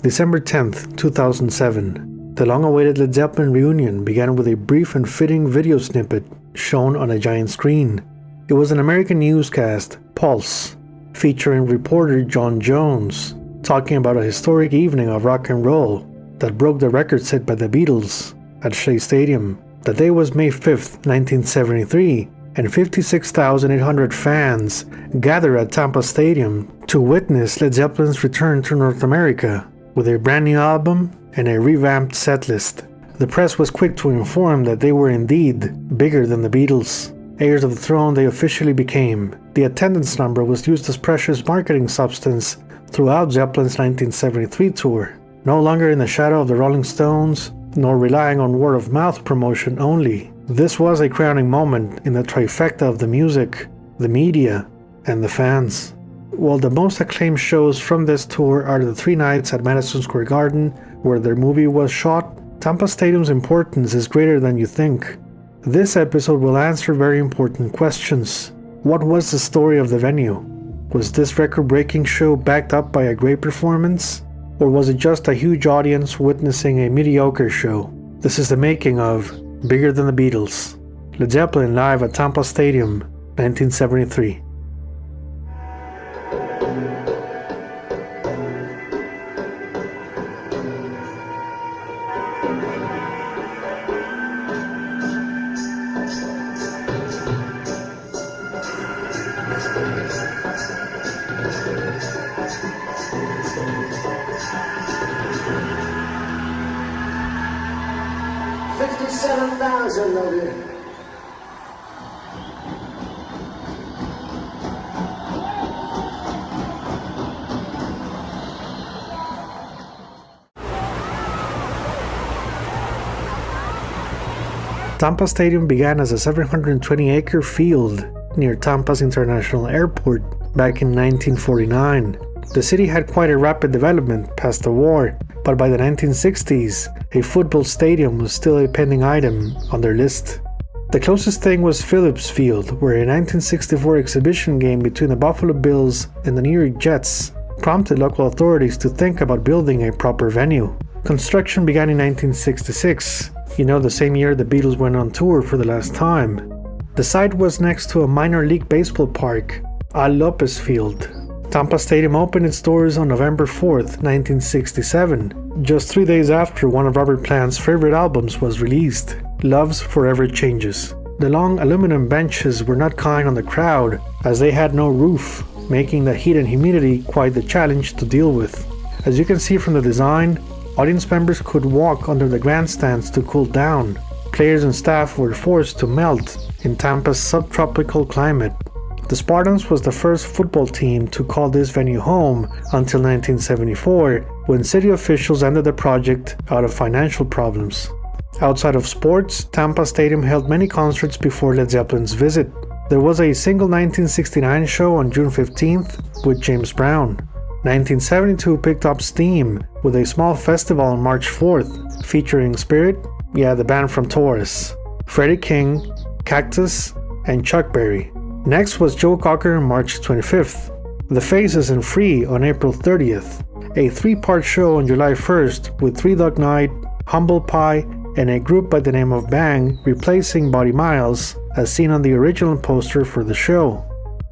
December 10th, 2007. The long-awaited Led Zeppelin reunion began with a brief and fitting video snippet shown on a giant screen. It was an American newscast, Pulse, featuring reporter John Jones, talking about a historic evening of rock and roll that broke the record set by the Beatles at Shea Stadium. The day was May 5th, 1973, and 56,800 fans gathered at Tampa Stadium to witness Led Zeppelin's return to North America with a brand new album and a revamped setlist. The press was quick to inform that they were indeed bigger than the Beatles. Heirs of the throne they officially became. The attendance number was used as precious marketing substance throughout Zeppelin's 1973 tour, no longer in the shadow of the Rolling Stones, nor relying on word-of-mouth promotion only. This was a crowning moment in the trifecta of the music, the media, and the fans. While the most acclaimed shows from this tour are the 3 nights at Madison Square Garden, where their movie was shot, Tampa Stadium's importance is greater than you think. This episode will answer very important questions. What was the story of the venue? Was this record-breaking show backed up by a great performance? Or was it just a huge audience witnessing a mediocre show? This is the making of Bigger Than the Beatles. Led Zeppelin live at Tampa Stadium, 1973. $57,000 of you. Tampa Stadium began as a 720-acre field near Tampa's International Airport back in 1949. The city had quite a rapid development past the war, but by the 1960s, a football stadium was still a pending item on their list. The closest thing was Phillips Field, where a 1964 exhibition game between the Buffalo Bills and the New York Jets prompted local authorities to think about building a proper venue. Construction began in 1966, the same year the Beatles went on tour for the last time. The site was next to a minor league baseball park, Al Lopez Field. Tampa Stadium opened its doors on November 4th, 1967, just 3 days after one of Robert Plant's favorite albums was released, Love's Forever Changes. The long aluminum benches were not kind on the crowd, as they had no roof, making the heat and humidity quite the challenge to deal with. As you can see from the design, audience members could walk under the grandstands to cool down. Players and staff were forced to melt in Tampa's subtropical climate. The Spartans was the first football team to call this venue home until 1974, when city officials ended the project out of financial problems. Outside of sports, Tampa Stadium held many concerts before Led Zeppelin's visit. There was a single 1969 show on June 15th with James Brown. 1972 picked up steam with a small festival on March 4th, featuring Spirit, the band from Taurus, Freddie King, Cactus, and Chuck Berry. Next was Joe Cocker on March 25th, The Faces and Free on April 30th, a 3-part show on July 1st with Three Dog Night, Humble Pie, and a group by the name of Bang replacing Buddy Miles as seen on the original poster for the show.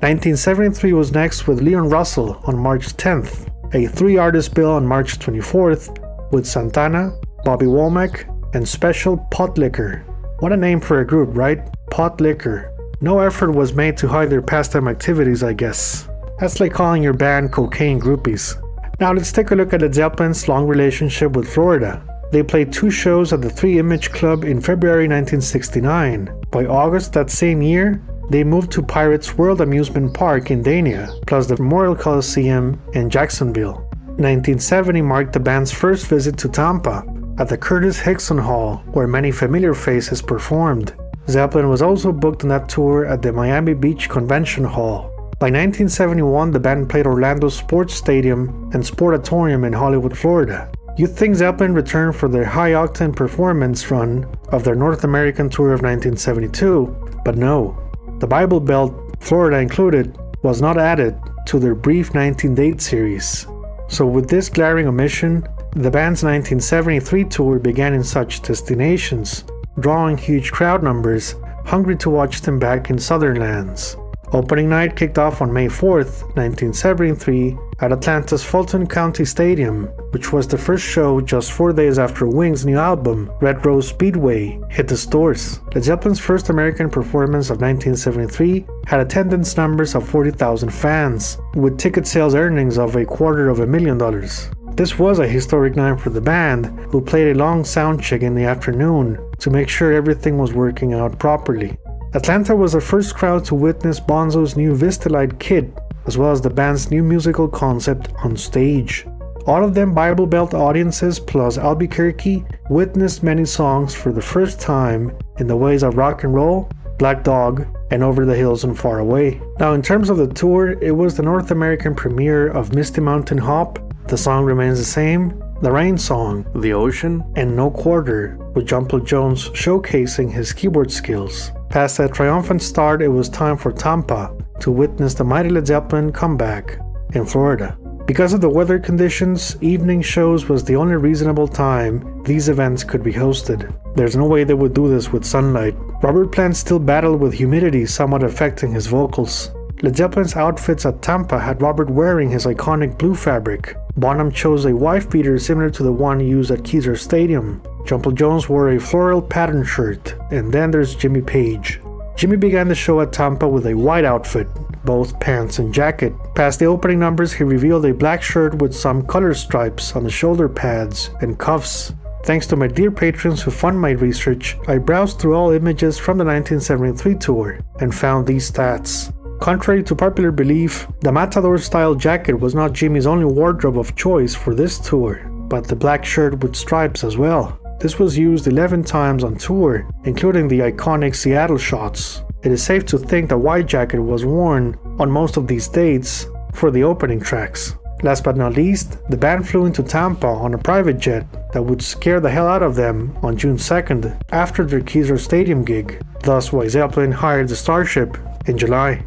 1973 was next with Leon Russell on March 10th, a 3-artist bill on March 24th with Santana, Bobby Womack, and Special Pot Liquor. What a name for a group, right? Pot Liquor. No effort was made to hide their pastime activities, I guess. That's like calling your band Cocaine Groupies. Now let's take a look at Led Zeppelin's long relationship with Florida. They played 2 shows at the 3 Image Club in February 1969. By August that same year, they moved to Pirates World Amusement Park in Dania, plus the Memorial Coliseum in Jacksonville. 1970 marked the band's first visit to Tampa, at the Curtis Hickson Hall, where many familiar faces performed. Zeppelin was also booked on that tour at the Miami Beach Convention Hall. By 1971, the band played Orlando's Sports Stadium and Sportatorium in Hollywood, Florida. You'd think Zeppelin returned for their high-octane performance run of their North American tour of 1972, but no. The Bible Belt, Florida included, was not added to their brief 19-date series. So with this glaring omission, The band's 1973 tour began in such destinations, drawing huge crowd numbers, hungry to watch them back in southern lands. Opening night kicked off on May 4th, 1973, at Atlanta's Fulton County Stadium, which was the first show just 4 days after Wings' new album, Red Rose Speedway, hit the stores. Led Zeppelin's first American performance of 1973 had attendance numbers of 40,000 fans, with ticket sales earnings of $250,000. This was a historic night for the band, who played a long sound check in the afternoon to make sure everything was working out properly. Atlanta was the first crowd to witness Bonzo's new Vistalite kit, as well as the band's new musical concept on stage. All of them Bible Belt audiences plus Albuquerque witnessed many songs for the first time in the ways of Rock and Roll, Black Dog, and Over the Hills and Far Away. Now in terms of the tour, it was the North American premiere of Misty Mountain Hop, The Song Remains the Same, The Rain Song, The Ocean, and No Quarter, with Jumbo Jones showcasing his keyboard skills. Past that triumphant start, it was time for Tampa to witness the mighty Led Zeppelin comeback in Florida. Because of the weather conditions, evening shows was the only reasonable time these events could be hosted. There's no way they would do this with sunlight. Robert Plant still battled with humidity somewhat affecting his vocals. Led Zeppelin's outfits at Tampa had Robert wearing his iconic blue fabric. Bonham chose a wife beater similar to the one used at Keezer Stadium. Jumbo Jones wore a floral pattern shirt, and then there's Jimmy Page. Jimmy began the show at Tampa with a white outfit, both pants and jacket. Past the opening numbers, he revealed a black shirt with some color stripes on the shoulder pads and cuffs. Thanks to my dear patrons who fund my research, I browsed through all images from the 1973 tour and found these stats. Contrary to popular belief, the Matador-style jacket was not Jimmy's only wardrobe of choice for this tour, but the black shirt with stripes as well. This was used 11 times on tour, including the iconic Seattle shots. It is safe to think the white jacket was worn on most of these dates for the opening tracks. Last but not least, the band flew into Tampa on a private jet that would scare the hell out of them on June 2nd after their Keezer Stadium gig, thus why Zeppelin hired the Starship in July.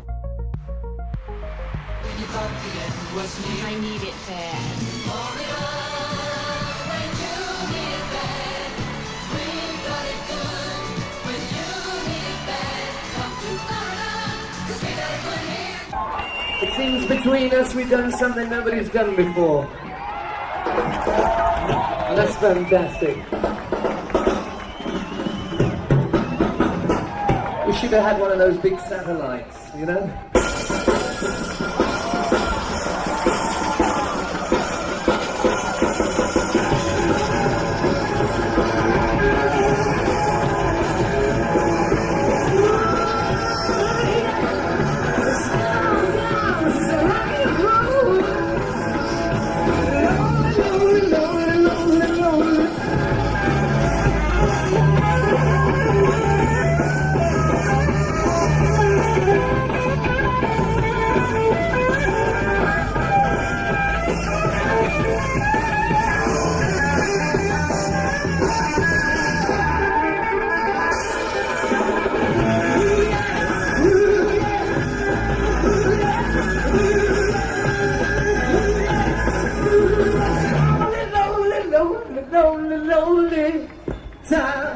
I need it bad. It seems between us we've done something nobody's done before. And that's fantastic. We should have had one of those big satellites, you know? Lonely time.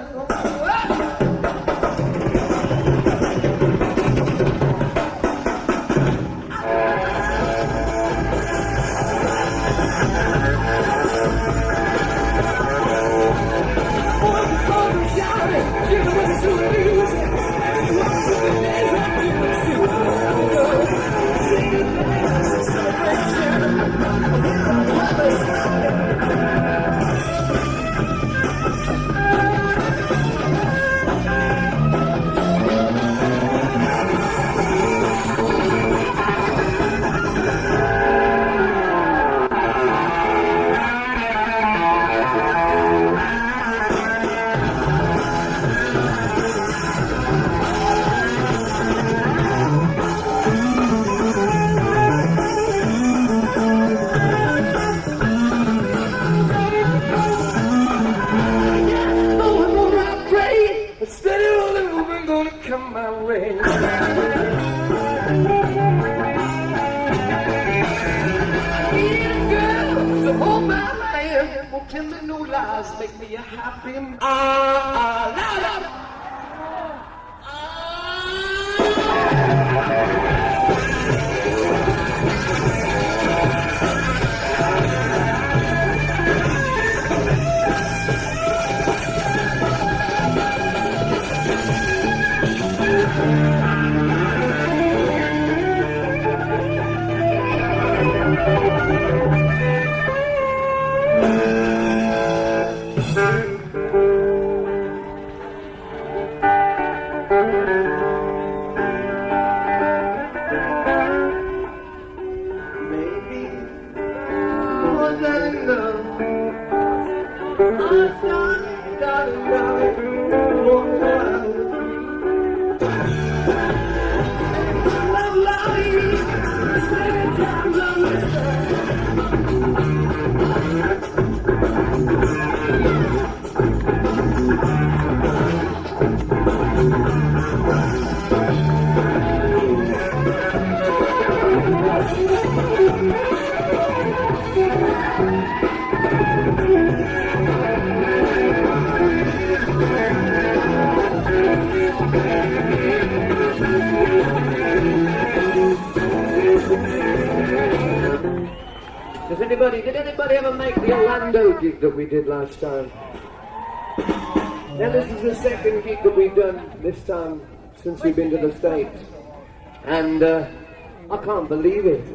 man will tell me no lies, make me a happy man. Loud up! Did anybody ever make the Orlando gig that we did last time? Now this is the second gig that we've done this time since we've been to the States. And I can't believe it.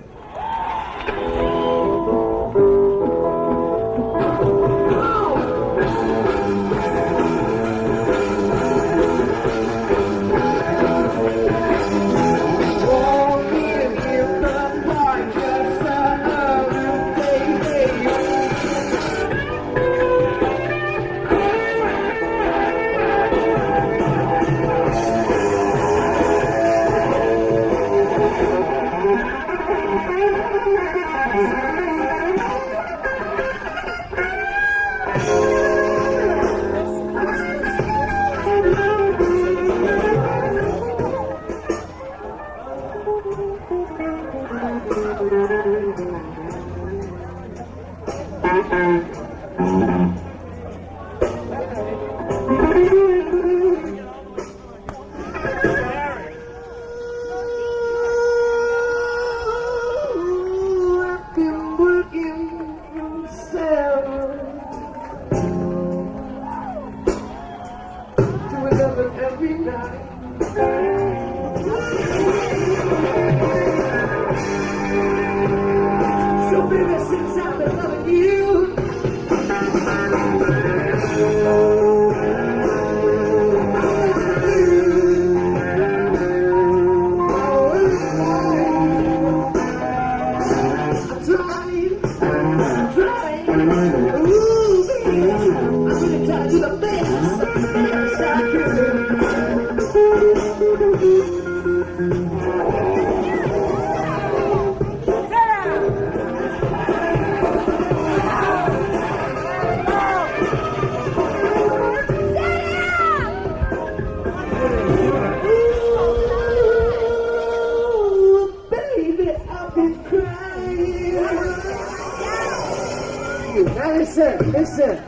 Listen,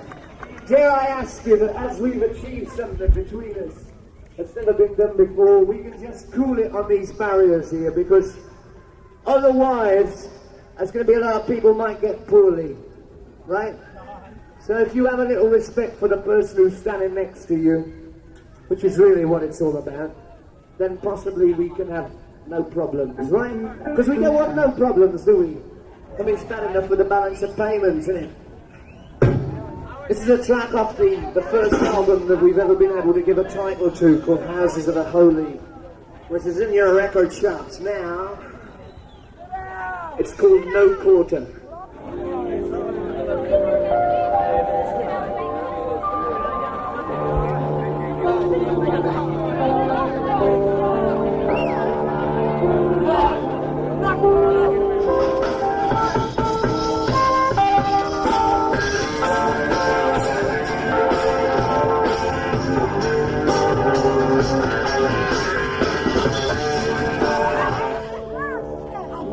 dare I ask you that as we've achieved something between us that's never been done before, we can just cool it on these barriers here, because otherwise there's going to be a lot of people might get poorly, right? So if you have a little respect for the person who's standing next to you, which is really what it's all about, then possibly we can have no problems, right? Because we don't want no problems, do we? I mean, it's bad enough with the balance of payments, isn't it? This is a track off the first album that we've ever been able to give a title to, called Houses of the Holy, which is in your record shops now. It's called No Quarter.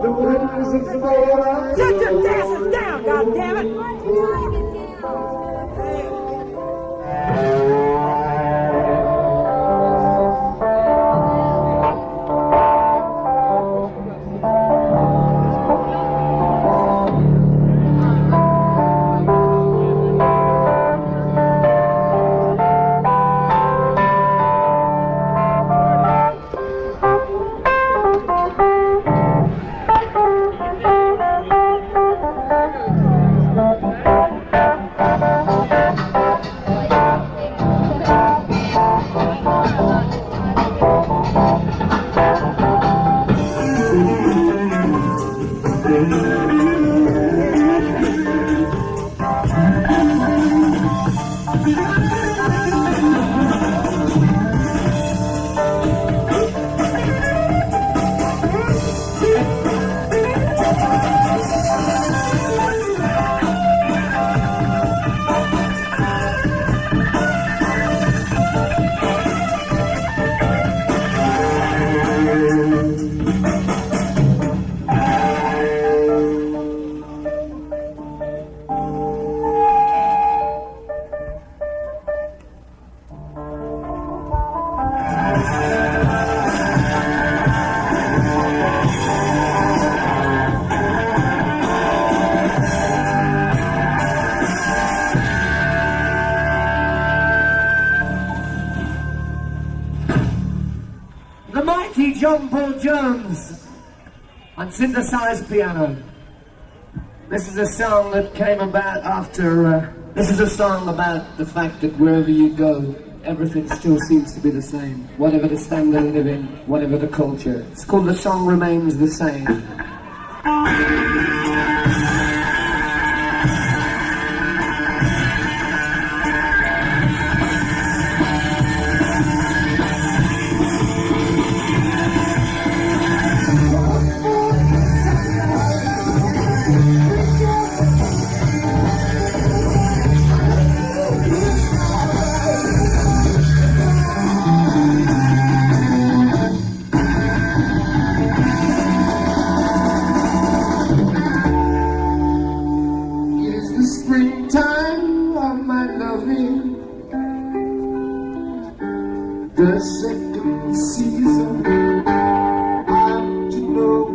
The music's The mighty John Paul Jones on synthesized piano. This is a song that came about after, this is a song about the fact that wherever you go, everything still seems to be the same. Whatever the standard of living, whatever the culture. It's called The Song Remains the Same. The second season, I'm to know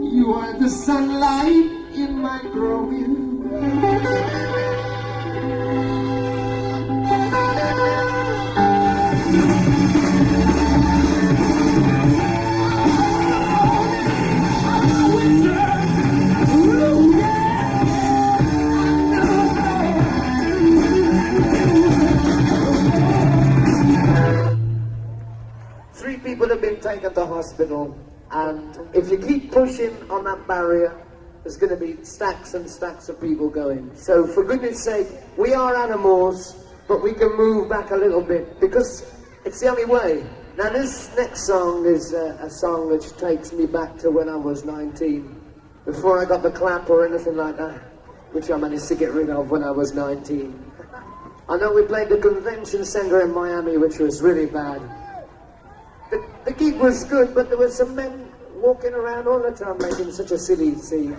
you are the sunlight in my growing. 3 people have been taken to hospital, and if you keep pushing on that barrier, there's going to be stacks and stacks of people going. So for goodness sake, we are animals, but we can move back a little bit, because it's the only way. Now this next song is a song which takes me back to when I was 19, before I got the clap or anything like that, which I managed to get rid of when I was 19. I know we played the convention center in Miami, which was really bad. The gig was good, but there were some men walking around all the time making such a silly scene.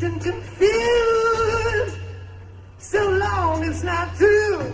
And confused, so long it's not true.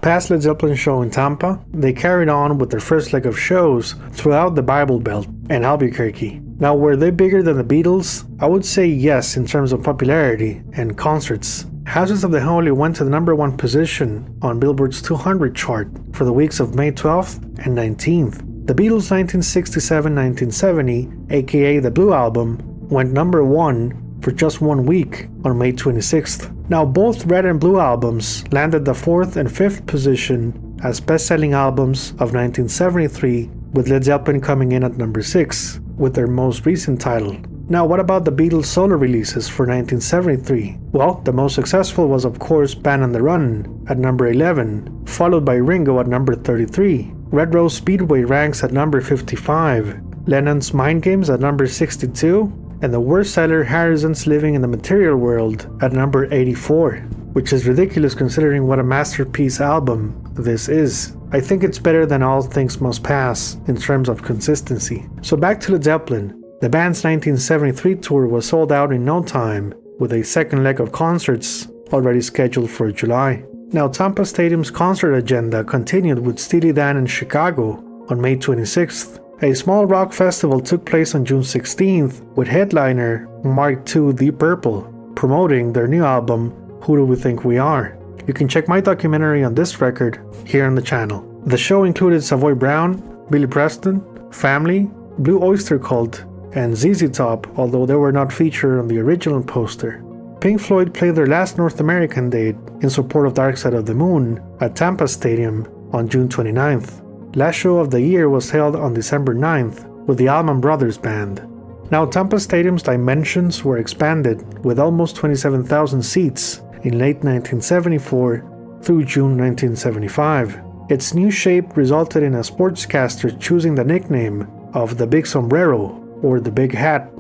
Past Led Zeppelin show in Tampa, they carried on with their first leg of shows throughout the Bible Belt and Albuquerque. Now, were they bigger than the Beatles? I would say yes in terms of popularity and concerts. Houses of the Holy went to the #1 position on Billboard's 200 chart for the weeks of May 12th and 19th. The Beatles' 1967-1970, aka the Blue Album, went #1 for just 1 week on May 26th. Now, both Red and Blue albums landed the 4th and 5th position as best-selling albums of 1973, with Led Zeppelin coming in at #6 with their most recent title. Now, what about the Beatles' solo releases for 1973? Well, the most successful was of course Band on the Run at #11, followed by Ringo at #33. Red Rose Speedway ranks at #55, Lennon's Mind Games at #62, and the worst seller Harrison's Living in the Material World at #84, which is ridiculous considering what a masterpiece album this is. I think it's better than All Things Must Pass in terms of consistency. So back to Led Zeppelin. The band's 1973 tour was sold out in no time, with a second leg of concerts already scheduled for July. Now, Tampa Stadium's concert agenda continued with Steely Dan in Chicago on May 26th. A small rock festival took place on June 16th with headliner Mark II Deep Purple promoting their new album, Who Do We Think We Are? You can check my documentary on this record here on the channel. The show included Savoy Brown, Billy Preston, Family, Blue Oyster Cult, and ZZ Top, although they were not featured on the original poster. Pink Floyd played their last North American date in support of Dark Side of the Moon at Tampa Stadium on June 29th. Last show of the year was held on December 9th with the Allman Brothers Band. Now, Tampa Stadium's dimensions were expanded with almost 27,000 seats in late 1974 through June 1975. Its new shape resulted in a sportscaster choosing the nickname of the Big Sombrero or the Big Hat.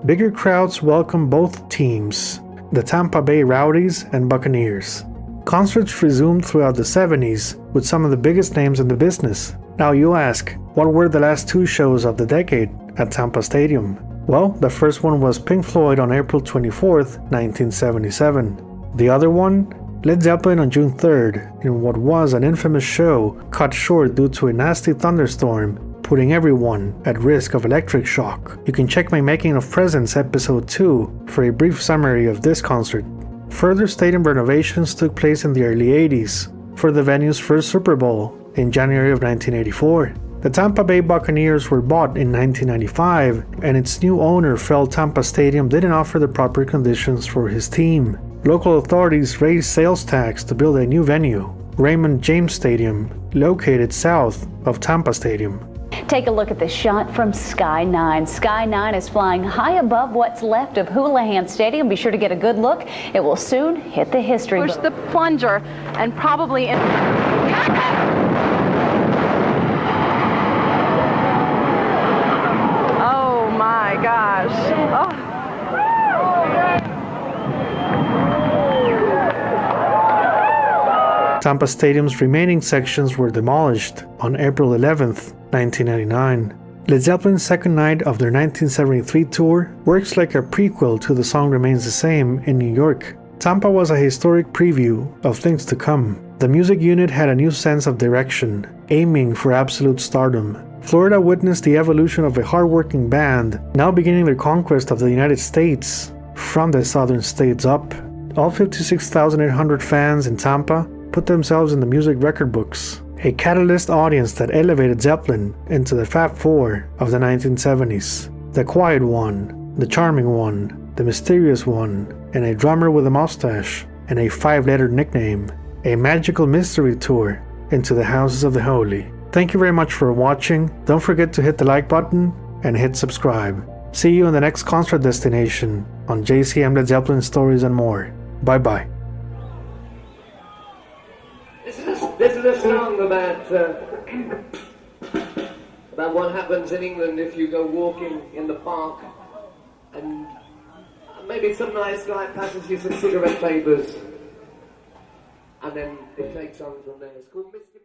Bigger crowds welcomed both teams, the Tampa Bay Rowdies and Buccaneers. Concerts resumed throughout the 70s with some of the biggest names in the business. Now you ask, what were the last 2 shows of the decade at Tampa Stadium? Well, the first one was Pink Floyd on April 24th, 1977. The other one, Led Zeppelin on June 3rd, in what was an infamous show cut short due to a nasty thunderstorm, putting everyone at risk of electric shock. You can check my Making of Presents episode 2 for a brief summary of this concert. Further stadium renovations took place in the early 80s for the venue's first Super Bowl in January of 1984. The Tampa Bay Buccaneers were bought in 1995, and its new owner felt Tampa Stadium didn't offer the proper conditions for his team. Local authorities raised sales tax to build a new venue, Raymond James Stadium, located south of Tampa Stadium. Take a look at this shot from Sky 9. Sky 9 is flying high above what's left of Houlihan Stadium. Be sure to get a good look. It will soon hit the history Push the plunger and probably in. Oh my gosh. Oh. Tampa Stadium's remaining sections were demolished on April 11th, 1999. Led Zeppelin's second night of their 1973 tour works like a prequel to The Song Remains the Same in New York. Tampa was a historic preview of things to come. The music unit had a new sense of direction, aiming for absolute stardom. Florida witnessed the evolution of a hardworking band, now beginning their conquest of the United States from the southern states up. All 56,800 fans in Tampa put themselves in the music record books, a catalyst audience that elevated Zeppelin into the Fab Four of the 1970s. The quiet one, the charming one, the mysterious one, and a drummer with a mustache and a 5-letter nickname. A magical mystery tour into the houses of the holy. Thank you very much for watching. Don't forget to hit the like button and hit subscribe. See you in the next concert destination on JCM Led Zeppelin Stories and More. Bye bye. This is a song about what happens in England if you go walking in the park and maybe some nice guy passes you some cigarette papers and then it takes on from there. It's called Mr.